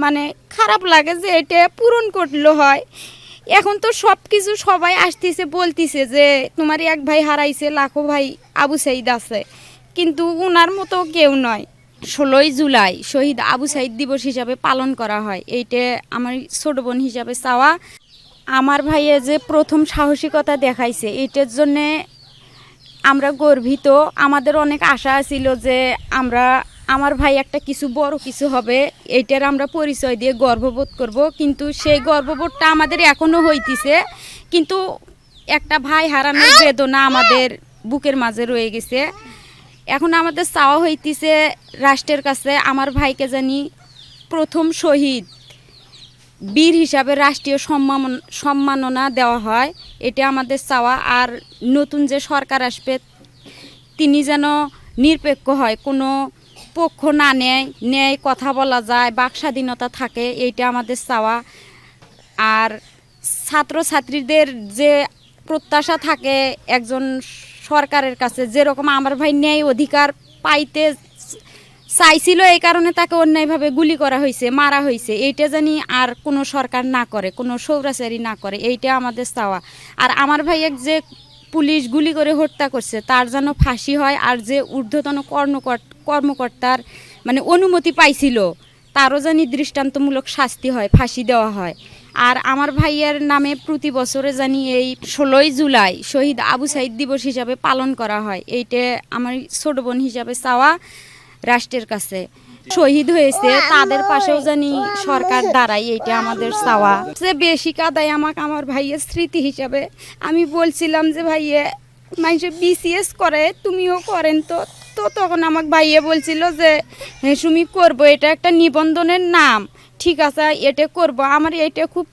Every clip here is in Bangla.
মানে খারাপ লাগে যে এটা পূরণ করলে হয়। এখন তো সব কিছু সবাই আসতেছে বলতেছে যে তোমার এক ভাই হারাইছে, লাখো ভাই আবু সাইদ আছে, কিন্তু উনার মতো কেউ নয়। 16ই জুলাই শহীদ আবু সাইদ দিবস হিসাবে পালন করা হয়, এইটা আমার ছোট বোন হিসাবে চাওয়া। আমার ভাইয়ে যে প্রথম সাহসিকতা দেখাইছে, এইটার জন্যে আমরা গর্বিত। আমাদের অনেক আশা ছিল যে আমার ভাই একটা কিছু বড় কিছু হবে, এইটার আমরা পরিচয় দিয়ে গর্ববোধ করব, কিন্তু সেই গর্ববোধটা আমাদের এখনও হইতেছে। কিন্তু একটা ভাই হারানোর বেদনা আমাদের বুকের মাঝে রয়ে গেছে। এখন আমাদের চাওয়া হইতেছে রাষ্ট্রের কাছে আমার ভাইকে জানি প্রথম শহীদ বীর হিসাবে রাষ্ট্রীয় সম্মাননা দেওয়া হয়, এটা আমাদের চাওয়া। আর নতুন যে সরকার আসবে তিনি যেন নিরপেক্ষ হয়, কোনো পক্ষ না নেয়, ন্যায় কথা বলা যায়, বাক স্বাধীনতা থাকে, এইটা আমাদের চাওয়া। আর ছাত্রছাত্রীদের যে প্রত্যাশা থাকে একজন সরকারের কাছে, যেরকম আমার ভাই ন্যায় অধিকার পাইতে চাইছিল, এই কারণে তাকে অন্যায়ভাবে গুলি করা হয়েছে, মারা হয়েছে, এইটা জানি আর কোনো সরকার না করে, কোনো স্বৈরাচারী না করে, এইটা আমাদের চাওয়া। আর আমার ভাইয়ের যে পুলিশ গুলি করে হত্যা করছে তার যেন ফাঁসি হয়, আর যে ঊর্ধ্বতন কর্মকর্তার মানে অনুমতি পাইছিল তারও জানি দৃষ্টান্তমূলক শাস্তি হয়, ফাঁসি দেওয়া হয়। আর আমার ভাইয়ের নামে প্রতি বছরে জানি এই 16ই জুলাই শহীদ আবু সাইদ দিবস হিসাবে পালন করা হয়, এইটা আমার ছোট বোন হিসাবে চাওয়া রাষ্ট্রের কাছে। শহীদ হয়েছে তাদের পাশেও জানি সরকার দাঁড়ায়, এইটা আমাদের চাওয়া। যে বেশি কাদায় আমাকে আমার ভাইয়ের স্মৃতি হিসাবে আমি বলছিলাম যে ভাইয়ে মানুষে বিসিএস করে, তুমিও করেন তো। তো তখন আমাকে ভাইয়ে বলছিল যে হ্যাঁ সুমি করবো, এটা একটা নিবন্ধনের নাম, ঠিক আছে এটা করব। আমার এটা খুব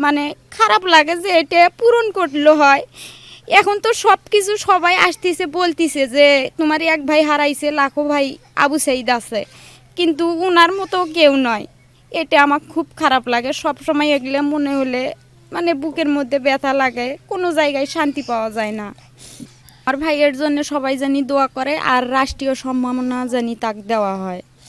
মানে খারাপ লাগে যে এটা পূরণ করলে হয়। এখন তো সব কিছু সবাই আসতেছে বলতেছে যে তোমার এক ভাই হারাইছে, লাখো ভাই আবু সাইদ আছে, কিন্তু উনার মতো কেউ নয়। এটা আমার খুব খারাপ লাগে, সব সময় এগুলো মনে হলে মানে বুকের মধ্যে ব্যথা লাগে, কোনো জায়গায় শান্তি পাওয়া যায় না। আমার ভাইয়ের জন্য সবাই জানি দোয়া করে, আর রাষ্ট্রীয় সম্মাননা জানি তাকে দেওয়া হয়।